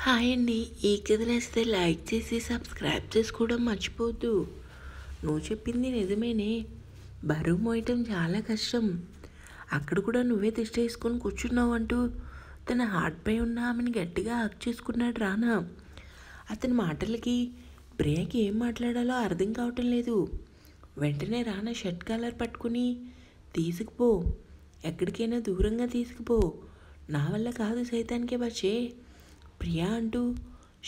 Hi అండి. ఈ కథ నచ్చితే లైక్ చేసి సబ్స్క్రైబ్ చేసుకోవడం మర్చిపోవద్దు. నువ్వు చెప్పింది నిజమేనే. బరువు మోయటం చాలా కష్టం. అక్కడ కూడా నువ్వే తిష్టేసుకొని కూర్చున్నావు అంటూ తన హార్ట్పై ఉన్న ఆమెను గట్టిగా హక్ చేసుకున్నాడు రానా. అతని మాటలకి ప్రియకి ఏం మాట్లాడాలో అర్థం కావటం లేదు. వెంటనే రానా షర్ట్ కాలర్ పట్టుకుని తీసుకుపో, ఎక్కడికైనా దూరంగా తీసుకుపో, నా వల్ల కాదు సైతానికే బచ్చే ప్రియా అంటూ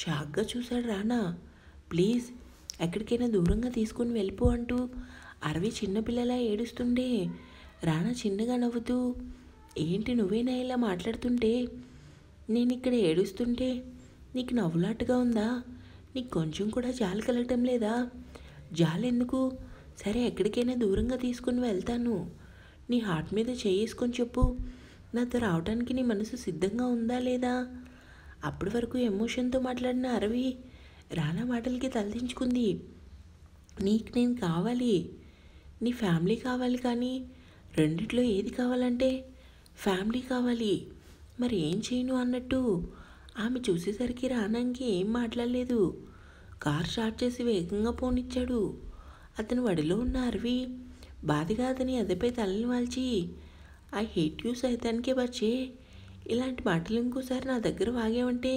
షాక్గా చూశాడు రానా. ప్లీజ్ ఎక్కడికైనా దూరంగా తీసుకుని వెళ్ళిపో అంటూ అరవి చిన్నపిల్లలా ఏడుస్తుండే రానా చిన్నగా నవ్వుతూ, ఏంటి నువ్వేనా ఇలా మాట్లాడుతుంటే, నేను ఇక్కడ ఏడుస్తుంటే నీకు నవ్వులాటుగా ఉందా? నీకు కొంచెం కూడా జాలి కలగటం లేదా? జాలి ఎందుకు? సరే ఎక్కడికైనా దూరంగా తీసుకుని వెళ్తాను. నీ హార్ట్ మీద చేసుకొని చెప్పు, నాతో రావడానికి నీ మనసు సిద్ధంగా ఉందా లేదా? అప్పటి వరకు ఎమోషన్తో మాట్లాడిన అరవి రానా మాటలకి తలదించుకుంది. నీకు నేను కావాలి, నీ ఫ్యామిలీ కావాలి, కానీ రెండిట్లో ఏది కావాలంటే ఫ్యామిలీ కావాలి. మరి ఏం చేయను అన్నట్టు ఆమె చూసేసరికి రానాకి ఏం మాట్లాడలేదు. కార్ స్టార్ట్ చేసి వేగంగా పోనిచ్చాడు. అతను వడిలో ఉన్న అరవి బాధగా అతని ఎదపై తలని వాల్చి, ఐ హేట్ యూ సైతానికే బచ్చే, ఇలాంటి మాటలు ఇంకోసారి నా దగ్గర వాగావంటే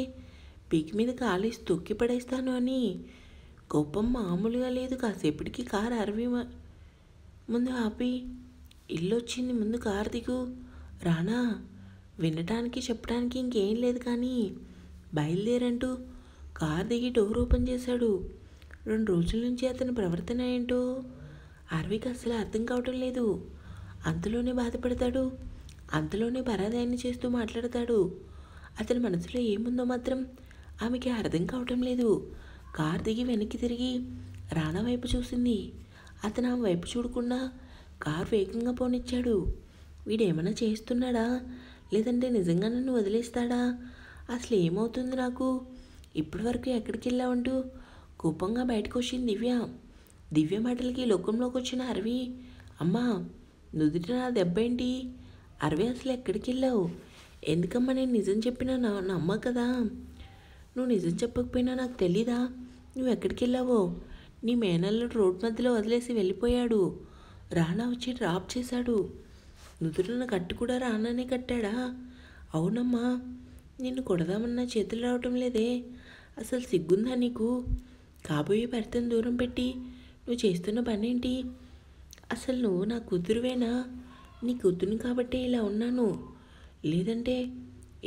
పీకి మీద కాలేసి తొక్కి పడేస్తాను అని కోపం మామూలుగా లేదు. కాసేపటికి కారు అరవి ముందు ఆపి, ఇల్లు వచ్చింది, ముందు కారు దిగు. రానా వినటానికి చెప్పడానికి ఇంకేం లేదు కానీ బయలుదేరంటూ కారు దిగి డోర్ ఓపెన్ చేశాడు. 2 రోజుల నుంచి అతని ప్రవర్తన ఏంటో అరవికి అసలు అర్థం కావటం లేదు. అంతలోనే బాధపడతాడు, అంతలోనే పరాదాయాన్ని చేస్తూ మాట్లాడతాడు. అతని మనసులో ఏముందో మాత్రం ఆమెకి అర్థం కావటం లేదు. కార్ దిగి వెనక్కి తిరిగి రానా వైపు చూసింది. అతను ఆమె వైపు చూడకుండా కార్ వేగంగా పోనిచ్చాడు. వీడేమైనా చేస్తున్నాడా, లేదంటే నిజంగా నన్ను వదిలేస్తాడా? అసలు ఏమవుతుంది నాకు? ఇప్పటి వరకు ఎక్కడికి వెళ్ళావంటూ కోపంగా బయటకు వచ్చింది దివ్య. దివ్య మాటలకి లోకంలోకి వచ్చిన అరవి, అమ్మా నుదుట నా దెబ్బేంటి? అరవి అసలు ఎక్కడికి వెళ్ళావు? ఎందుకమ్మా నేను నిజం చెప్పినా నమ్మ కదా? నువ్వు నిజం చెప్పకపోయినా నాకు తెలీదా నువ్వు ఎక్కడికి వెళ్ళావో? నీ మేనల్లుడు రోడ్ మధ్యలో వదిలేసి వెళ్ళిపోయాడు. రానా వచ్చి డ్రాప్ చేశాడు. నుదురున కట్టు కూడా రానానే కట్టాడా? అవునమ్మా, నిన్ను కొడదామన్నా చేతులు రావటం లేదే. అసలు సిగ్గుందా నీకు? కాబోయే భర్తను దూరం పెట్టి నువ్వు చేస్తున్న పనేంటి? అసలు నువ్వు నా కూతురువేనా? నీ కూతురుని కాబట్టే ఇలా ఉన్నాను, లేదంటే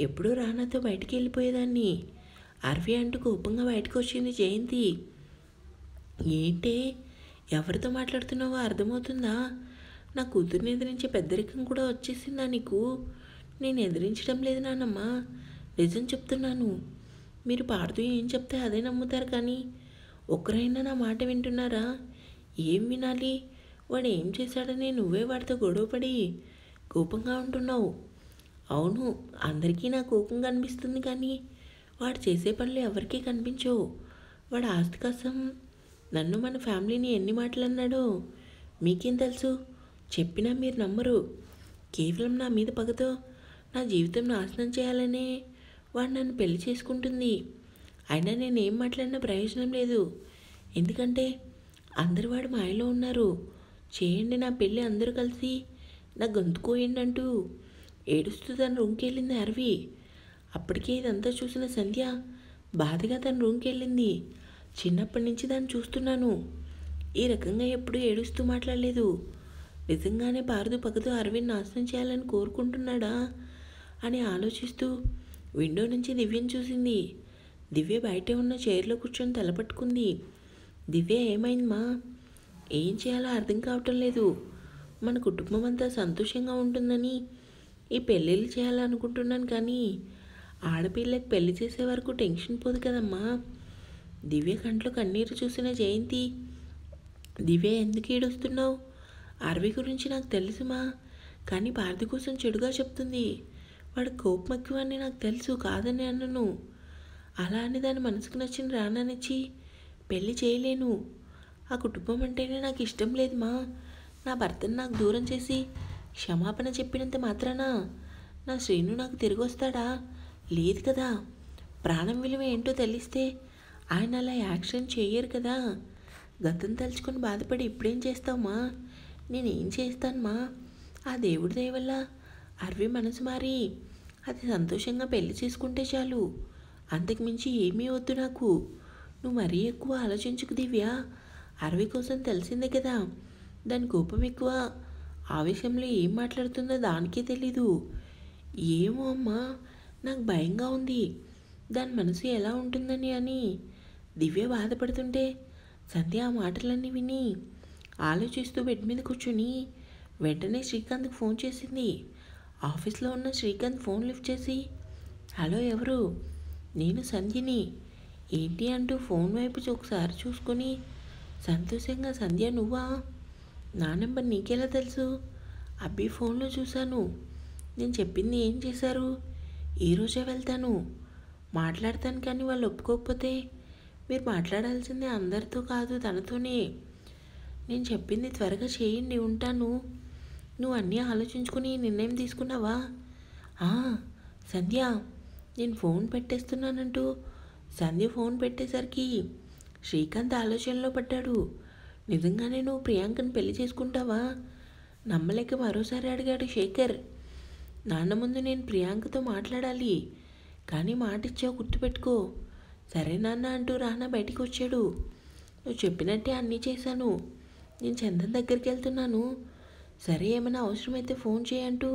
ఎప్పుడూ రానాతో బయటికి వెళ్ళిపోయేదాన్ని. అరవి అంటూ కోపంగా బయటకు వచ్చింది జయంతి. ఏంటే, ఎవరితో మాట్లాడుతున్నావో అర్థమవుతుందా? నా కూతుర్ని ఎదిరించే పెద్దరికం కూడా వచ్చేసిందా నీకు? నేను ఎదిరించడం లేదు నాన్నమ్మ, నిజం చెప్తున్నాను. మీరు పాడుతూ ఏం చెప్తే అదే నమ్ముతారు, కానీ ఒక్కరైనా నా మాట వింటున్నారా? ఏం వినాలి? వాడు ఏం చేశాడని నువ్వే వాడితో గొడవపడి కోపంగా ఉంటున్నావు. అవును, అందరికీ నా కోపం కనిపిస్తుంది, కానీ వాడు చేసే పనులు ఎవరికీ కనిపించవు. వాడు ఆస్తి కోసం నన్ను, మన ఫ్యామిలీని ఎన్ని మాటలు అన్నాడో మీకేం తెలుసు? చెప్పినా మీరు నమ్మరు. కేవలం నా మీద పగతో నా జీవితం నాశనం చేయాలనే వాడు నన్ను పెళ్లి చేసుకుంటుంది. అయినా నేనేం మాట్లాడినా ప్రయోజనం లేదు, ఎందుకంటే అందరు వాడు మాయలో ఉన్నారు. చేయండి నా పెళ్ళి, అందరూ కలిసి నా గొంతు కోయండి అంటూ ఏడుస్తూ తన రూమ్కి వెళ్ళింది అరవి. అప్పటికే ఇదంతా చూసిన సంధ్య బాధగా తన రూమ్కి వెళ్ళింది. చిన్నప్పటి నుంచి దాన్ని చూస్తున్నాను, ఈ రకంగా ఎప్పుడూ ఏడుస్తూ మాట్లాడలేదు. నిజంగానే పారదు పగదు అరవిని నాశనం చేయాలని కోరుకుంటున్నాడా అని ఆలోచిస్తూ విండో నుంచి దివ్యను చూసింది. దివ్య బయటే ఉన్న చైర్లో కూర్చొని తలపట్టుకుంది. దివ్య, ఏమైందమ్మా? ఏం చేయాలో అర్థం కావటం లేదు. మన కుటుంబం అంతా సంతోషంగా ఉంటుందని ఈ పెళ్ళిళ్ళు చేయాలనుకుంటున్నాను, కానీ ఆడపిల్లకి పెళ్లి చేసే వరకు టెన్షన్ పోదు కదమ్మా. దివ్య కంట్లో కన్నీరు చూసిన జయంతి, దివ్య ఎందుకు ఏడుస్తున్నావు? అరవి గురించి నాకు తెలుసుమా, కానీ భారతి కోసం చెడుగా చెప్తుంది. వాడు కోపం ఎక్కువని నాకు తెలుసు, కాదని అన్నను. అలా అని దాని మనసుకు నచ్చిన రానానిచ్చి పెళ్ళి చేయలేను. ఆ కుటుంబం అంటేనే నాకు ఇష్టం లేదు మా. నా భర్తను నాకు దూరం చేసి క్షమాపణ చెప్పినంత మాత్రాన నా శ్రీను నాకు తిరిగి వస్తాడా? లేదు కదా. ప్రాణం విలువ ఏంటో తెలిస్తే ఆయన అలా యాక్షన్ చెయ్యరు కదా. గతం తలుచుకొని బాధపడి ఇప్పుడేం చేస్తావుమా? నేనేం చేస్తానమ్మా? ఆ దేవుడి దయ వల్ల అరవి మనసు మారి అది సంతోషంగా పెళ్లి చేసుకుంటే చాలు. అంతకుమించి ఏమీ వద్దు నాకు. నువ్వు మరీ ఎక్కువ ఆలోచించుకు దివ్య. అరవి కోసం తెలిసిందే కదా, దాని కోపం ఎక్కువ. ఆవేశంలో ఏం మాట్లాడుతుందో దానికే తెలీదు. ఏమో అమ్మా, నాకు భయంగా ఉంది దాని మనసు ఎలా ఉంటుందని అని. దివ్య బాధపడుతుంటే సంధ్య ఆ మాటలన్నీ విని ఆలోచిస్తూ బెడ్ మీద కూర్చుని వెంటనే శ్రీకాంత్కి ఫోన్ చేసింది. ఆఫీస్లో ఉన్న శ్రీకాంత్ ఫోన్ లిఫ్ట్ చేసి, హలో ఎవరు? నేను సంధ్యని. ఏంటి అంటూ ఫోన్ వైపు ఒకసారి చూసుకొని సంతోషంగా, సంధ్య నువ్వా? నా నెంబర్ నీకెలా తెలుసు? అబ్బి ఫోన్లో చూశాను. నేను చెప్పింది ఏం చేశారు? ఈరోజే వెళ్తాను, మాట్లాడతాను. కానీ వాళ్ళు ఒప్పుకోకపోతే మీరు మాట్లాడాల్సిందే అందరితో కాదు, తనతోనే. నేను చెప్పింది త్వరగా చేయండి, ఉంటాను. నువ్వు అన్నీ ఆలోచించుకుని నిర్ణయం తీసుకున్నావా? సంధ్య, నేను ఫోన్ పెట్టేస్తున్నానంటూ సంధ్య ఫోన్ పెట్టేసరికి శ్రీకాంత్ ఆలోచనలో పడ్డాడు. నిజంగానే నువ్వు ప్రియాంకను పెళ్లి చేసుకుంటావా? నమ్మలేక మరోసారి అడిగాడు శేఖర్. నాన్న ముందు నేను ప్రియాంకతో మాట్లాడాలి, కానీ మాటిచ్చావు, గుర్తుపెట్టుకో. సరే నాన్న అంటూ రానా బయటికి వచ్చాడు. నువ్వు చెప్పినట్టే అన్నీ చేశాను. నేను చందన్ దగ్గరికి వెళ్తున్నాను. సరే, ఏమైనా అవసరమైతే ఫోన్ చేయంటూ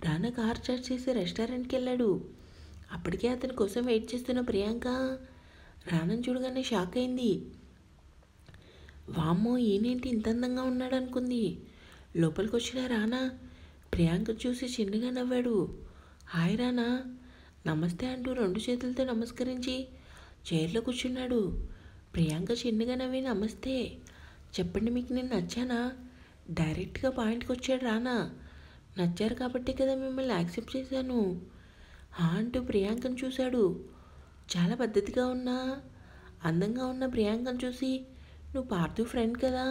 రానా కార్ చార్జ్ చేసి రెస్టారెంట్కి వెళ్ళాడు. అప్పటికే అతని కోసం వెయిట్ చేస్తున్న ప్రియాంక రానాని చూడగానే షాక్ అయింది. వామ్మో, ఈయనేంటి ఇంత అందంగా ఉన్నాడు అనుకుంది. లోపలికి వచ్చిన రానా ప్రియాంక చూసి చిన్నగా నవ్వాడు. హాయ్ రానా, నమస్తే అంటూ 2 చేతులతో నమస్కరించి చైర్లో కూర్చున్నాడు. ప్రియాంక చిన్నగా నవ్వి, నమస్తే, చెప్పండి, మీకు నేను నచ్చానా? డైరెక్ట్గా పాయింట్కి వచ్చాడు రానా. నచ్చారు కాబట్టి కదా మిమ్మల్ని యాక్సెప్ట్ చేశాను అంటూ ప్రియాంకను చూశాడు. చాలా పద్ధతిగా ఉన్నా అందంగా ఉన్న ప్రియాంకను చూసి, నువ్వు పార్థు ఫ్రెండ్ కదా?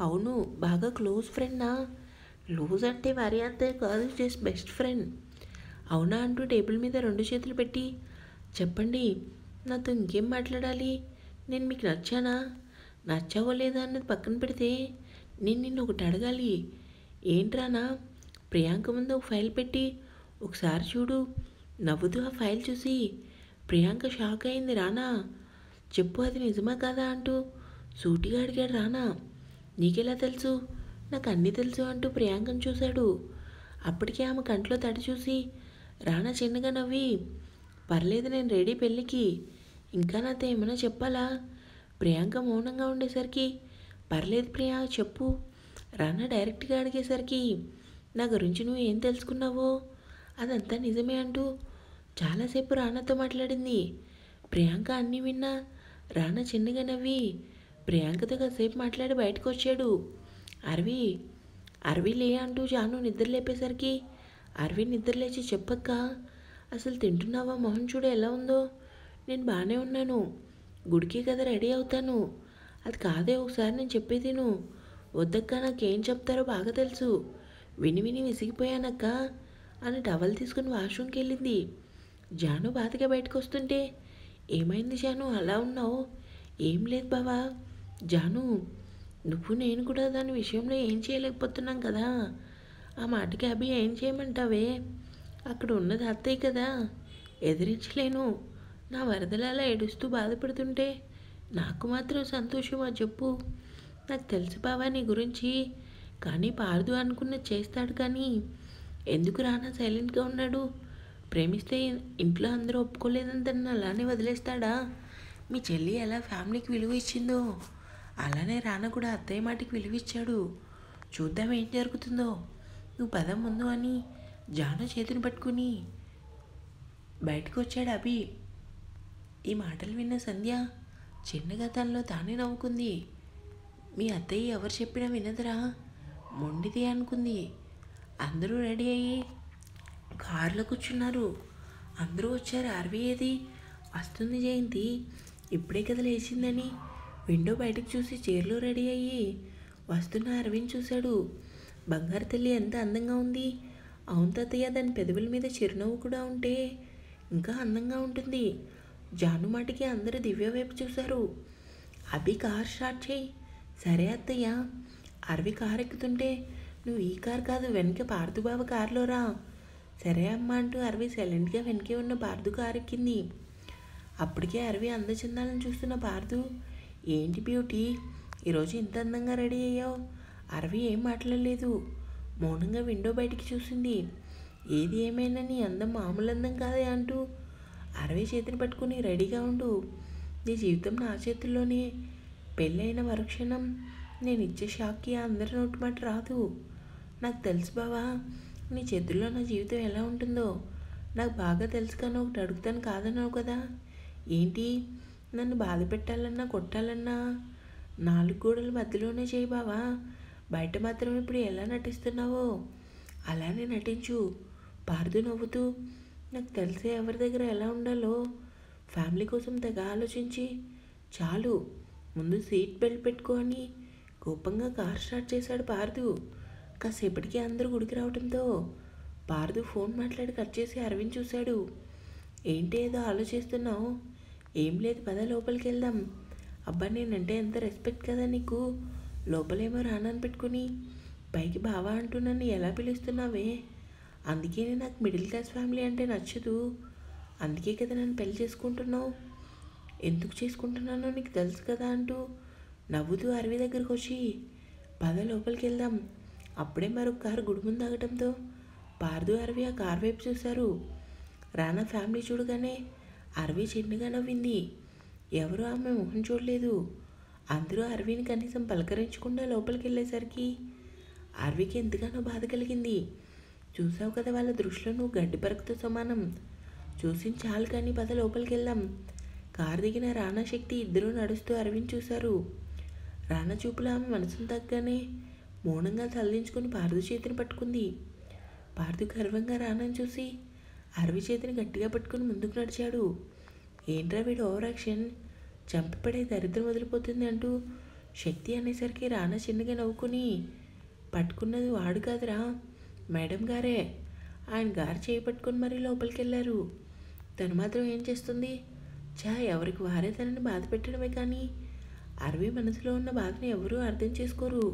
అవును, బాగా క్లోజ్ ఫ్రెండా? క్లోజ్ అంటే మరీ అంతే కాదు, జస్ట్ బెస్ట్ ఫ్రెండ్. అవునా అంటూ టేబుల్ మీద 2 చేతులు పెట్టి, చెప్పండి, నాతో ఇంకేం మాట్లాడాలి? నేను మీకు నచ్చానా? నచ్చావో లేదా అన్నది పక్కన పెడితే నేను నిన్ను ఒకటి అడగాలి. ఏంట్రానా? ప్రియాంక ముందు ఒక ఫైల్ పెట్టి ఒకసారి చూడు. నవ్వుతూ ఆ ఫైల్ చూసి ప్రియాంక షాక్ అయింది. రానా, చెప్పు, అది నిజమా కాదా అంటూ సూటిగా అడిగాడు రానా. నీకెలా తెలుసు? నాకు అన్నీ తెలుసు అంటూ ప్రియాంకను చూశాడు. అప్పటికే ఆమె కంట్లో తడి చూసి రానా చిన్నగా నవ్వి, పర్లేదు, నేను రెడీ పెళ్ళికి. ఇంకా నాతో ఏమైనా చెప్పాలా? ప్రియాంక మౌనంగా ఉండేసరికి, పర్లేదు ప్రియా, చెప్పు. రానా డైరెక్ట్గా అడిగేసరికి, నా గురించి నువ్వు ఏం తెలుసుకున్నావో అదంతా నిజమే అంటూ చాలాసేపు రానాతో మాట్లాడింది. ప్రియాంక అన్నీ విన్నా రానా చిన్నగా నవ్వి ప్రియాంకతో కాసేపు మాట్లాడి బయటకు వచ్చాడు. అరవి లే అంటూ జాను నిద్ర లేపేసరికి అరవి నిద్ర లేచి, చెప్పక్క, అసలు తింటున్నావా? మొహం చూడు ఎలా ఉందో. నేను బాగానే ఉన్నాను, గుడికి కదా రెడీ అవుతాను. అది కాదే, ఒకసారి నేను చెప్పేది తిను. వద్దక్క, నాకేం చెప్తారో బాగా తెలుసు. విని విని విసిగిపోయానక్క అని టవల్ తీసుకుని వాష్రూమ్కి వెళ్ళింది. జాను బాధగా బయటకు వస్తుంటే, ఏమైంది జాను, అలా ఉన్నావు? ఏం లేదు బావా. జాను, నువ్వు నేను కూడా దాని విషయంలో ఏం చేయలేకపోతున్నాం కదా. ఆ మాటకి అభి ఏం చేయమంటావే? అక్కడ ఉన్నది అత్తయ్య కదా, ఎదిరించలేను. నా వరదలలా ఏడుస్తూ బాధపడుతుంటే నాకు మాత్రం సంతోషమా చెప్పు? నాకు తెలుసు బావా నీ గురించి, కానీ పారదు అనుకున్నది చేస్తాడు. కానీ ఎందుకు రానా సైలెంట్గా ఉన్నాడు? ప్రేమిస్తే ఇంట్లో అందరూ ఒప్పుకోలేదని తను అలానే వదిలేస్తాడా? మీ చెల్లి ఎలా ఫ్యామిలీకి విలువ ఇచ్చిందో అలానే రానా కూడా అత్తయ్య మాటికి విలువ ఇచ్చాడు. చూద్దాం ఏం జరుగుతుందో. నువ్వు పదం ముందు అని జాను చేతిని పట్టుకుని బయటకు వచ్చాడు అభి. ఈ మాటలు విన్న సంధ్య చిన్నగా తనలో తానే నవ్వుకుంది. మీ అత్తయ్య ఎవరు చెప్పినా వినదురా, మొండిది అనుకుంది. అందరూ రెడీ అయ్యి కారులో కూర్చున్నారు. అందరూ వచ్చారు. అరవి ఏది? వస్తుంది జయంతి, ఇప్పుడే కదా లేచిందని విండో బయటకు చూసి చైర్లో రెడీ అయ్యి వస్తున్న అరవిని చూశాడు. బంగారు తల్లి ఎంత అందంగా ఉంది. అవును తాతయ్య, దాని పెదవుల మీద చిరునవ్వు కూడా ఉంటే ఇంకా అందంగా ఉంటుంది. జాను మాటికి అందరూ దివ్య వైపు చూశారు. అభి కార్ స్టార్ట్ చేయి. సరే అత్తయ్య. అరవి కారు ఎక్కుతుంటే నువ్వు ఈ కారు కాదు వెనక పార్థుబాబు కారులో రా. సరే అమ్మ అంటూ అరవి సైలెంట్గా వెనకే ఉన్న పార్థు కారు ఎక్కింది. అప్పటికే అరవి అందచందాలను చూస్తున్న పార్థు, ఏంటి బ్యూటీ ఈరోజు ఇంత అందంగా రెడీ అయ్యావు? అరవి ఏం మాట్లాడలేదు. మౌనంగా విండో బయటికి చూసింది. ఏది ఏమైనా నీ అందం మామూలు అందం కాదే అంటూ అరవి చేతిని పట్టుకుని రెడీగా ఉండు. నీ జీవితం నా చేతుల్లోనే. పెళ్ళైన మరుక్షణం నేను ఇచ్చే షాక్కి అందరి నోటి మాట రాదు. నాకు తెలుసు బావా, నీ చేతుల్లో నా జీవితం ఎలా ఉంటుందో నాకు బాగా తెలుసు. కానీ ఒకటి అడుగుతాను కాదన్నావు కదా. ఏంటి? నన్ను బాధ పెట్టాలన్నా కొట్టాలన్నా 4 గోడల మధ్యలోనే చేయి బావా. బయట మాత్రం ఇప్పుడు ఎలా నటిస్తున్నావో అలానే నటించు. పార్థు నవ్వుతూ, నాకు తెలిసే ఎవరి దగ్గర ఎలా ఉండాలో. ఫ్యామిలీ కోసం తెగ ఆలోచించి చాలు, ముందు సీట్ బెల్ట్ పెట్టుకో అని కోపంగా కార్ స్టార్ట్ చేశాడు పార్థు. కాసేపటికి అందరూ గుడికి రావడంతో పార్థు ఫోన్ మాట్లాడి కట్ చేసి అరవింద్ చూశాడు. ఏంటి ఏదో ఆలోచిస్తున్నావు? ఏం లేదు పద లోపలికి వెళ్దాం. అబ్బా నేనంటే ఎంత రెస్పెక్ట్ కదా నీకు. లోపలేమో రానని పెట్టుకుని పైకి బావా అంటూ నన్ను ఎలా పిలుస్తున్నావే? అందుకే నాకు మిడిల్ క్లాస్ ఫ్యామిలీ అంటే నచ్చదు. అందుకే కదా నన్ను పెళ్లి చేసుకుంటున్నావు. ఎందుకు చేసుకుంటున్నానో నీకు తెలుసు కదా అంటూ నవ్వుతూ అరవి దగ్గరకు వచ్చి పద లోపలికి వెళ్దాం. అప్పుడే మరొక కారు గుడి ముందు ఆగటంతో పార్థు అరవి ఆ కారు వైపు చూశారు. రానా ఫ్యామిలీ చూడగానే అరవి చిన్నగా నవ్వింది. ఎవరు ఆమె మొహం చూడలేదు. అందరూ అరవిని కనీసం పలకరించకుండా లోపలికి వెళ్ళేసరికి అరవికి ఎంతగానో బాధ కలిగింది. చూసావు కదా వాళ్ళ దృష్టిలో నువ్వు గడ్డి పరకతో సమానం. చూసింది చాలు కానీ పద లోపలికి వెళ్దాం. కారు దిగిన రానా శక్తి ఇద్దరూ నడుస్తూ అరవిని చూశారు. రానా చూపులో ఆమె మనసును తగ్గగానే మౌనంగా తలదించుకొని పార్థు చేతిని పట్టుకుంది. పార్థు గర్వంగా రానాని చూసి అరవి చేతిని గట్టిగా పట్టుకుని ముందుకు నడిచాడు. ఏంట్రా వీడు ఓవర్ యాక్షన్, చంపిపడే దరిద్రం వదిలిపోతుంది అంటూ శక్తి అనేసరికి రానా చిన్నగా నవ్వుకుని, పట్టుకున్నది వాడు కాదురా మేడం గారే. ఆయన గారు చేయి పట్టుకొని మరీ లోపలికి వెళ్ళారు. తను మాత్రం ఏం చేస్తుంది? ఎవరికి వారే తనని బాధ పెట్టడమే కానీ అరవి మనసులో ఉన్న బాధని ఎవరూ అర్థం చేసుకోరు.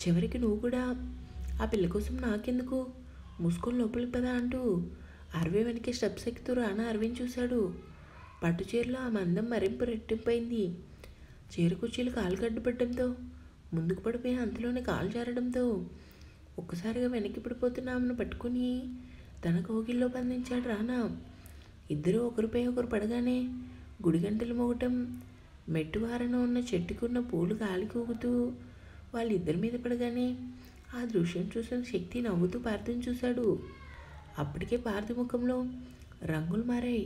చివరికి నువ్వు కూడా ఆ పిల్ల కోసం నాకెందుకు, మూసుకొని లోపలికి పదా అంటూ అరవి వెనక్కి స్టెప్స్ ఎక్కుతూ రానా అరవిని చూశాడు. పట్టు చీరలో ఆమె అందం మరింపు రెట్టింపైంది. చీర కుర్చీలు కాలు గడ్డుపడడంతో ముందుకు పడిపోయి అంతలోనే కాలు జారడంతో ఒక్కసారిగా వెనక్కి పడిపోతున్న ఆమెను పట్టుకుని తన కోగిల్లో బంధించాడు రానా. ఇద్దరూ ఒకరిపై ఒకరు పడగానే గుడిగంటలు మోగటం, మెట్టువారన ఉన్న చెట్టుకున్న పూలు గాలి కూగుతూ వాళ్ళిద్దరి మీద పడగానే ఆ దృశ్యం చూసిన శక్తి నవ్వుతూ పార్థుని చూశాడు. అప్పటికే పార్థు ముఖంలో రంగులు మారాయి.